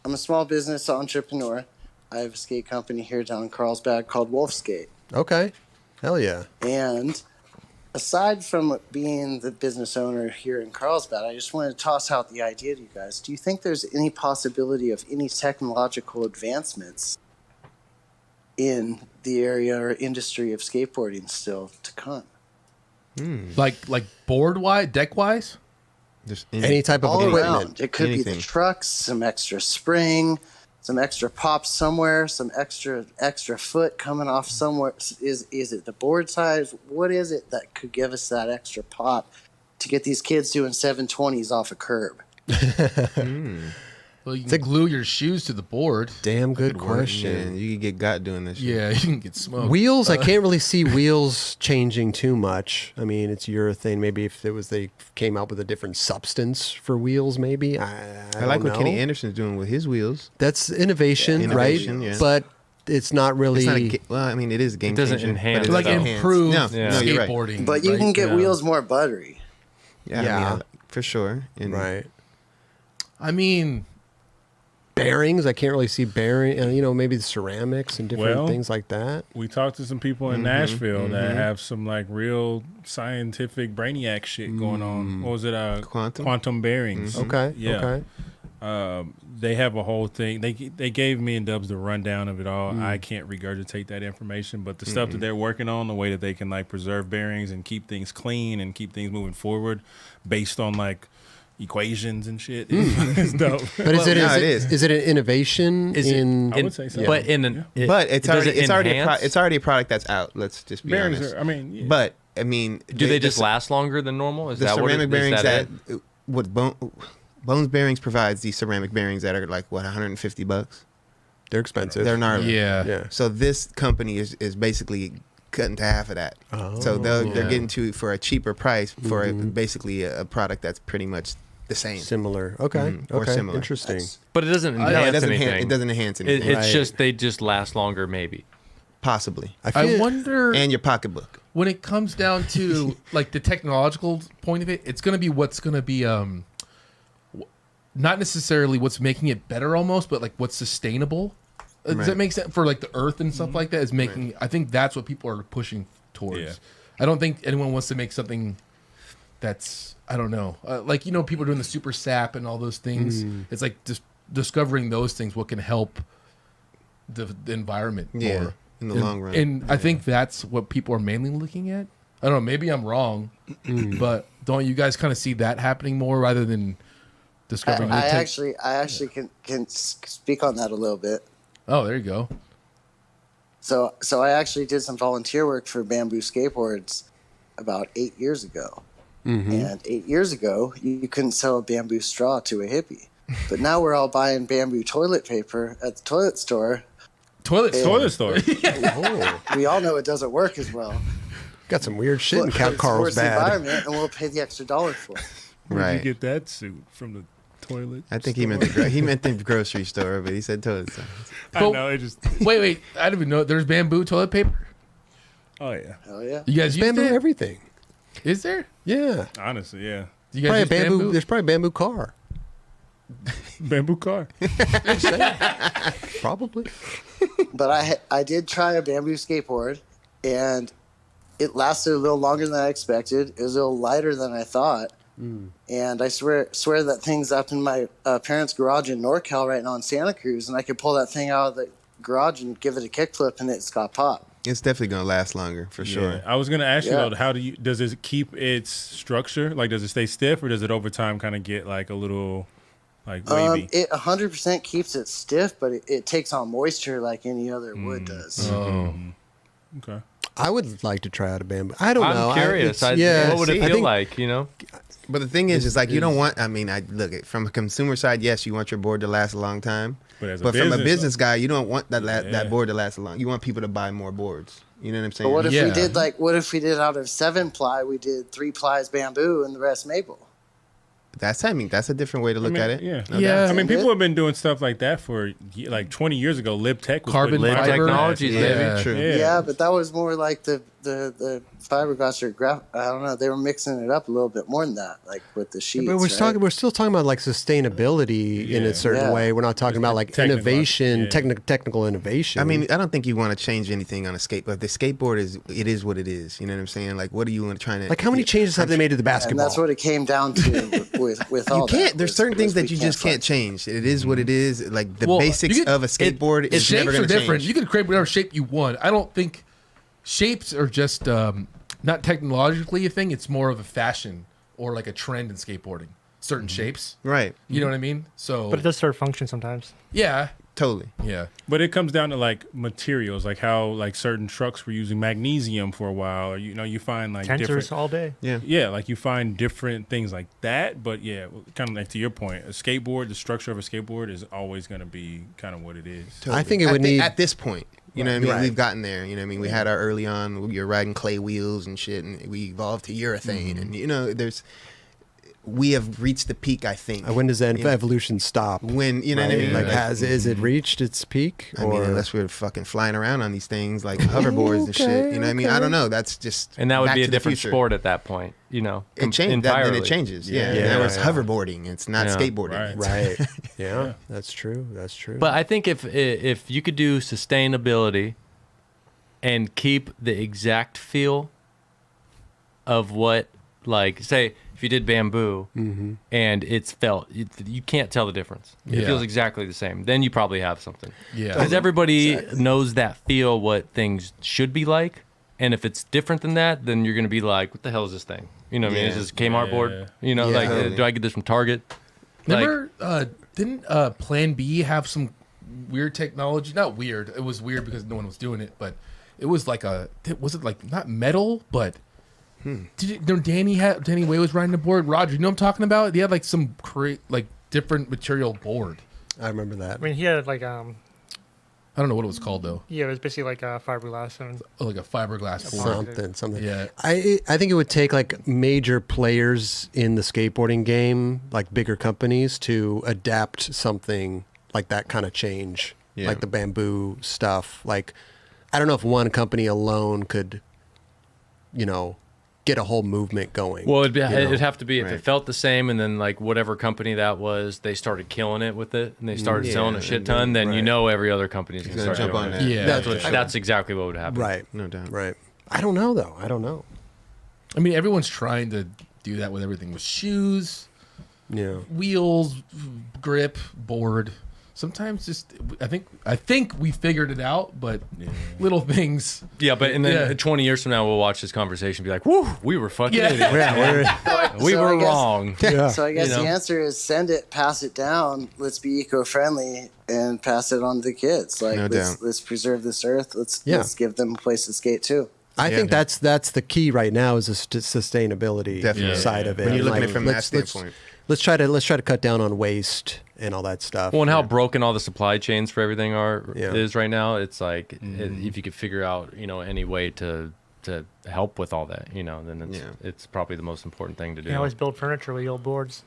I'm a small business entrepreneur. I have a skate company here down in Carlsbad called Wolf Skate. Okay. Hell yeah. And aside from being the business owner here in Carlsbad, I just wanted to toss out the idea to you guys. Do you think there's any possibility of any technological advancements in the area or industry of skateboarding still to come? Like board-wise, deck-wise? Just Any type of All equipment. around. It could be Anything. the trucks, some extra spring, some extra pop somewhere, some extra foot coming off somewhere. Is it the board size? What is it that could give us that extra pop to get these kids doing 720s off a curb? Well, you can glue your shoes to the board. Damn good Yeah, question. you could get got doing this shit. Yeah, you can get smoked. Wheels, I can't really see wheels changing too much. I mean, it's urethane. Maybe if it was they came out with a different substance for wheels, maybe. I like don't what Kenny know. Anderson's doing with his wheels. That's innovation, Innovation, right? yeah. But it's not really. It's not a well, I mean, it is a game It doesn't changer, enhance but it like doesn't stuff. enhance. improve No, you're right. skateboarding. But you right? can get Yeah. wheels more buttery. Yeah, Yeah. I mean, for sure. And right. I mean, Bearings, I can't really see bearing. Maybe the ceramics and different Well, things like that. We talked to some people in Nashville that have some like real scientific brainiac shit going on. What was it? Quantum bearings. Okay. Yeah. Okay. They have a whole thing. They gave me and Dubs the rundown of it all. I can't regurgitate that information, but the stuff that they're working on, the way that they can like preserve bearings and keep things clean and keep things moving forward, based on like equations and shit, is dope. But is it it is. is it an innovation Is it- in? I would say so. But in an, it- but it's does already it it's already enhance? it's already a product that's out. Let's just be bearings honest. are. I mean, yeah. But I mean, Do they just last longer than normal? Is the that what ceramic it, bearings is that that it? what Bones Bearings provides these ceramic bearings that are like what $150. They're expensive. They're gnarly. yeah. Yeah. So this company is basically cutting to half of that. So they're getting to for a cheaper price for basically a product that's pretty much the same. Similar. Okay. Or Okay. similar. Interesting. But it doesn't enhance No, it doesn't. anything. It doesn't enhance It- anything. it's just they just last longer, maybe. Possibly. I wonder And your pocketbook. when it comes down to like the technological point of it, it's going to be what's going to be not necessarily what's making it better almost, but like what's sustainable. Does Right. that make sense for like the earth and stuff like that? Is making I think that's what people are pushing towards. Yeah. I don't think anyone wants to make something that's I don't know, like people doing the super sap and all those things. It's like just discovering those things, what can help the environment Yeah, more in the long run. And I think that's what people are mainly looking at. I don't know, maybe I'm wrong, but don't you guys kind of see that happening more rather than discovering? I new tech? actually can speak on that a little bit. Oh, there you go. So I actually did some volunteer work for Bamboo Skateboards about 8 years ago. And 8 years ago, you couldn't sell a bamboo straw to a hippie. But now we're all buying bamboo toilet paper at the toilet store. Toilet store. We all know it doesn't work as well. Got some weird shit in But it supports the Carlsbad. environment, and we'll pay the extra $1 for it. Where'd Right. you get that suit from the toilet? I think he meant the grocery store, but he said toilet store. I know it just. Wait, I didn't even know there's bamboo toilet paper. Oh yeah. Hell yeah. You guys use Bamboo it? everything. Is there? Yeah. Honestly, yeah. You guys Probably a use bamboo. There's probably a bamboo car. Bamboo car. Probably. But I did try a bamboo skateboard, and it lasted a little longer than I expected. It was a little lighter than I thought. And I swear that thing's up in my parents' garage in NorCal right now in Santa Cruz, and I could pull that thing out of the garage and give it a kickflip, and it's got pop. It's definitely gonna last longer for sure. Yeah. I was gonna ask you Yeah. though, does it keep its structure? Like, does it stay stiff, or does it over time kind of get like a little like wavy? It 100% keeps it stiff, but it takes on moisture like any other wood does. Okay. I would like to try out a bamboo. I don't know. I'm curious. What would it I feel think- like? But the thing is like you don't want. I mean, I look at from a consumer side. Yes, you want your board to last a long time. But From a business guy, you don't want that board to last a long. You want people to buy more boards. You know what I'm saying? But what if Yeah. what if we did out of 7-ply, we did 3 plies bamboo and the rest maple? That's a different way to look at it. Yeah. No Yeah. doubt. I mean, people have been doing stuff like that for like 20 years ago. Lib Tech was Carbon putting fiber lib technologies, technology. baby. True. Yeah. Yeah, but that was more like the the fiberglass or I don't know. They were mixing it up a little bit more than that, like with the sheets. But we're still talking about like sustainability in a certain way. We're not talking about like innovation, technical innovation. I mean, I don't think you want to change anything on a skateboard. The skateboard is what it is. You know what I'm saying? Like, what are you trying to? Like, how many changes have they made to the basketball? And that's what it came down to with all you can't. that. There's certain things that you just can't change. It is what it is. Like the basics of a skateboard is never going to change. Different. You can create whatever shape you want. I don't think shapes are just not technologically a thing. It's more of a fashion or like a trend in skateboarding. Certain shapes, right? You know what I mean? So, but it does serve function sometimes. Yeah, totally. Yeah, but it comes down to like materials, like how like certain trucks were using magnesium for a while, or you find like tensors different all day. Yeah, like you find different things like that. But yeah, kind of like to your point, a skateboard, the structure of a skateboard is always going to be kind of what it is. Totally. I think it would need at this point. You know what I mean? Right. We've gotten there. You know what I mean? We had our early on, we were riding clay wheels and shit, and we evolved to urethane. And, we have reached the peak, I think. When does that evolution stop? When, you know what I mean? Like, is it reached its peak? I mean, unless we're fucking flying around on these things like hoverboards and shit. You know what I mean? I don't know. That's just. And that would back be a to the different future. sport at that point, It changed. Then it changes. Yeah. Now it's hoverboarding. It's not skateboarding. Right. Yeah, that's true. That's true. But I think if you could do sustainability and keep the exact feel of what, like, say, if you did bamboo and it's felt, you can't tell the difference. It feels exactly the same. Then you probably have something. Yeah. Because everybody knows that feel, what things should be like. And if it's different than that, then you're going to be like, what the hell is this thing? You know what I mean? Is this a Kmart board? You know, like, do I get this from Target? Remember, didn't Plan B have some weird technology? Not weird. It was weird because no one was doing it, but it was like was it like not metal, but Danny Way was riding the board. Roger, you know what I'm talking about? He had like some different material board. I remember that. I mean, he had like I don't know what it was called though. Yeah, it was basically like a fiberglass and Like a fiberglass board. Something. Yeah. I think it would take like major players in the skateboarding game, like bigger companies, to adapt something like that kind of change, like the bamboo stuff. Like, I don't know if one company alone could, get a whole movement going. Well, it'd have to be if it felt the same, and then like whatever company that was, they started killing it with it, and they started selling a shit ton. Then every other company's gonna start jump on doing that. it. Yeah, That's exactly what would happen. Right. No doubt. Right. I don't know though. I don't know. I mean, everyone's trying to do that with everything, with shoes, wheels, grip, board. Sometimes just I think we figured it out, but little things. Yeah, but and then 20 years from now, we'll watch this conversation and be like, "Woo, we were fucking idiots. We were wrong." So I guess the answer is send it, pass it down. Let's be eco-friendly and pass it on to the kids. Like, let's preserve this earth. Let's give them a place to skate too. I think that's the key right now is the sustainability side of it. When you're looking like, at it from that standpoint. Let's try to cut down on waste and all that stuff. Well, and how broken all the supply chains for everything is right now. It's like if you could figure out any way to help with all that, then it's probably the most important thing to do. You can always build furniture with the old boards.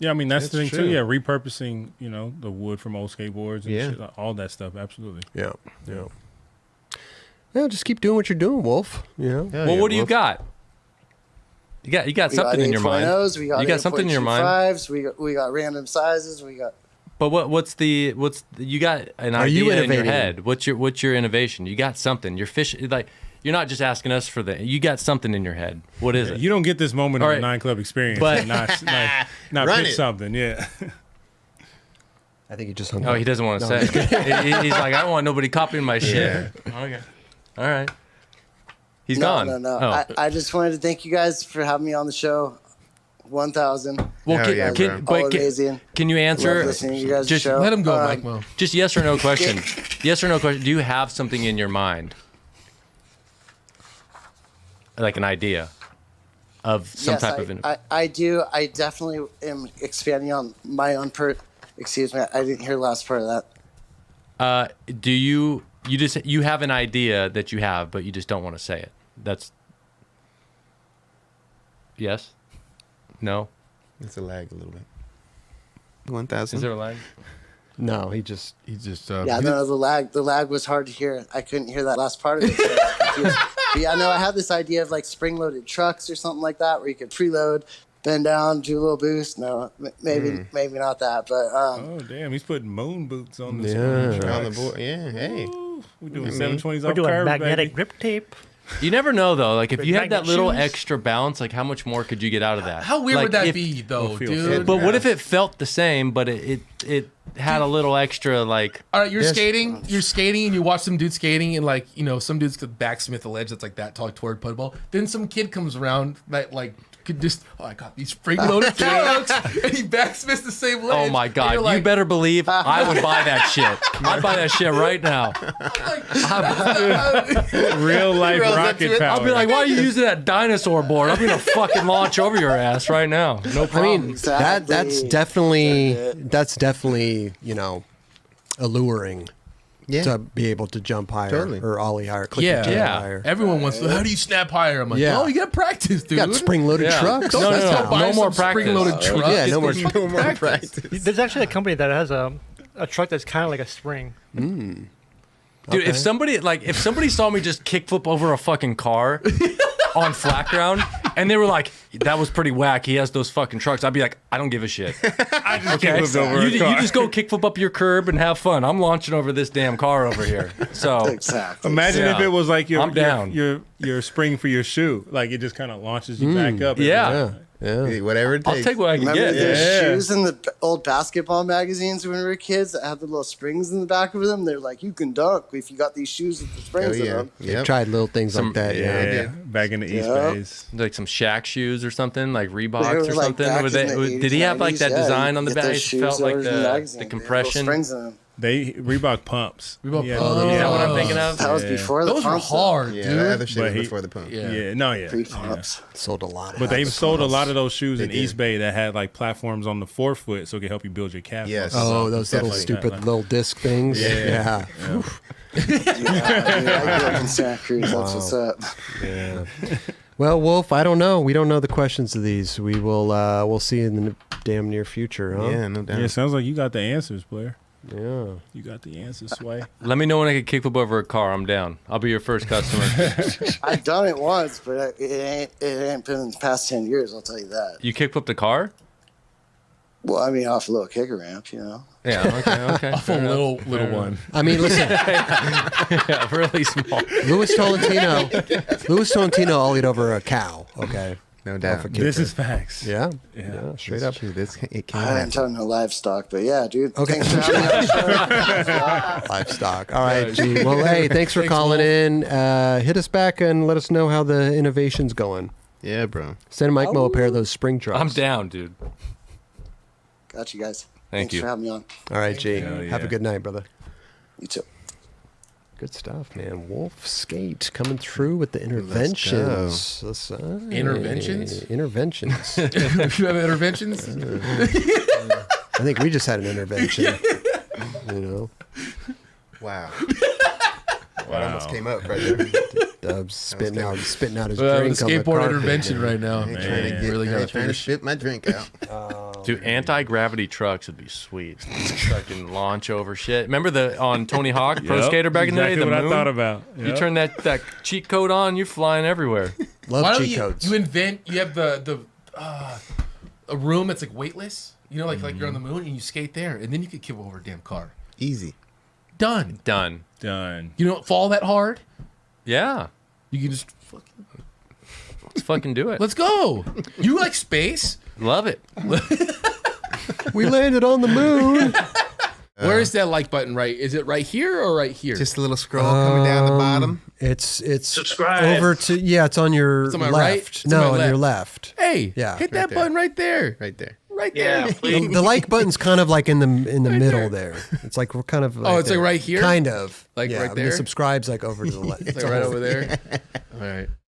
Yeah, I mean that's the thing too. Yeah, repurposing the wood from old skateboards and shit, all that stuff. Absolutely. Yeah. Yeah, just keep doing what you're doing, Wolf. Well, what do you got? You got something in your mind. We got you got something in your mind. We got random sizes. We got. But what's you got an idea in your head? What's your innovation? You got something. You're like you're not just asking us for you got something in your head. What is it? You don't get this moment of the 9 Club experience, but not pitch something. Yeah. I think he just hung up. He doesn't want to say. He's like, I don't want nobody copying my shit. Okay. All right. He's gone. No. Oh. I just wanted to thank you guys for having me on the show. 1,000. Well, can you answer? Listening to you guys' just show. Let him go, Mike Mo. Just yes or no question. Yes or no question. Do you have something in your mind, like an idea of some type of? I do. I definitely am expanding on my own Excuse me. I didn't hear the last part of that. Do you? You have an idea that you have, but you just don't want to say it. That's yes, no. It's a lag a little bit. 1,000. Is there a lag? No, he just. The lag was hard to hear. I couldn't hear that last part of it. So But yeah, no, I had this idea of like spring-loaded trucks or something like that, where you could preload, bend down, do a little boost. No, maybe not that, but Oh damn, he's putting moon boots on the On the board. Yeah. Hey. We're doing 720s We're off doing curve, magnetic baby. grip tape. You never know though. Like if you had that Magnet little shoes. extra bounce, like how much more could you get out of that? How weird Like, would that if- be, though, feel dude? good. But what if it felt the same, but it had a little extra like? All right, you're skating, and you watch some dude skating, and like some dudes could backsmith a ledge that's like that tall toward puttball. Then some kid comes around that like could just, I got these spring-loaded trucks, and he backsmiths the same ledge. Oh my and God! you're like, You better believe I would buy that shit. I'd buy that shit right now. Real life rocket power. I'll be like, why are you using that dinosaur board? I'm gonna fucking launch over your ass right now. No I problem. mean, Exactly. that's definitely alluring Yeah. to be able to jump higher Totally. or ollie higher, click Yeah. and jump Yeah. higher. Everyone wants to. How do you snap higher? I'm like, Yeah. oh, you got practice, dude. You got spring-loaded Yeah. trucks. No, That's no, how- no. Buy No more some practice. spring-loaded truck. yeah, no more- Just go practice. There's actually a company that has a truck that's kind of like a spring. Dude, Okay. if somebody saw me just kickflip over a fucking car on flat ground, and they were like, "That was pretty whack. He has those fucking trucks," I'd be like, "I don't give a shit." I just Okay, kickflipped over you, a car. you just go kickflip up your curb and have fun. I'm launching over this damn car over here. So Exactly. Imagine if Yeah. it was like I'm down. your spring for your shoe, like it just kind of launches you back up. yeah. Yeah. Hey, whatever it takes. I'll take what I can Remember get. those Yeah. shoes in the old basketball magazines when we were kids that had the little springs in the back of them? They're like, you can dunk if you got these shoes with the Oh, springs in yeah. them. Yep. Tried little things Some- like that. Yeah, Yeah. back in the East Yeah. Bays. Like some Shaq shoes or something, like They Reeboks were or like something. back Were in they, the 80s, did he have like that 90s, design you on the get back? those It shoes felt like over in the magazine. They had little compression. springs in them. Reebok pumps. Reebok Yeah. pumps. Is that what I'm Oh. thinking of? That was Yeah. before the Those were pumps, though. hard, Yeah, dude. the other shit But was he- before the pump. Yeah. Yeah, no, yeah. Pre-pumps. Sold a lot. But they've sold a lot of those shoes They in did. East Bay that had like platforms on the forefoot, so it could help you build your calf. Yes. muscles Oh, up. those little Definitely. stupid little disc things. Yeah. Yeah. Yeah, I grew up in Santa Cruz. That's what's up. Yeah. Well, Wolf, I don't know. We don't know the questions to these. We'll see in the damn near future, huh? Yeah, no doubt. Yeah, sounds like you got the answers, player. Yeah. You got the answers, Sway. Let me know when I can kickflip over a car. I'm down. I'll be your first customer. I've done it once, but it ain't been in the past 10 years, I'll tell you that. You kickflipped a car? Well, I mean, off a little kicker ramp, you know. Yeah. Okay. Off a little one. I mean, listen, Yeah, really small. Louis Tolentino ollied over a cow. Okay. No Off doubt. a kicker. This is facts. Yeah. Yeah. Yeah. Straight It's up. true. It can I happen. haven't done no livestock, but yeah, dude. Okay. Thanks for having me on the show. Livestock. All right, G. Well, hey, thanks for calling in. Hit us back and let us know how the innovation's going. Yeah, bro. Send Mike Mo a pair of those spring trucks. I'm down, dude. Got you guys. Thank Thanks you. for having me on. All right, G. Hell Have a yeah. good night, brother. You too. Good stuff, man. Wolf Skate coming through with the interventions. Interventions? Interventions. You have interventions? I think we just had an intervention. You know, Wow. That almost came up right there. Dubs spitting out his We're having a drink on the skateboard carpet, intervention man. right now. I ain't trying to Man, get. really I gotta ain't trying to finish. spit my drink out. Dude, anti-gravity trucks would be sweet. Fucking launch over shit. Remember on Tony Hawk, Pro Yep, Skater back exactly in the day? what The moon? I thought about. You Yep. turn that cheat code on, you're flying everywhere. Love Why don't cheat codes. you invent? You have a room that's like weightless. You know, like you're on the moon and you skate there, and then you could kill over a damn car. Easy. Done. Done. Done. You don't fall that hard. Yeah. You can just fucking Let's fucking do it. let's go. You like space? Love it. We landed on the moon. Where is that like button? Right? Is it right here or right here? Just a little scroll coming down the bottom. It's Subscribe. over to it's on your It's on my left. right? It's on No, my on your left. left. Hey, Yeah, hit right that there. button right there. Right there. Right there. Yeah, please. The like button's kind of like in the middle there. It's like we're kind of Oh, it's like there. right here? Kind of. Like yeah, right and the there? subscribe's like over to the left. It's like right over there. All right.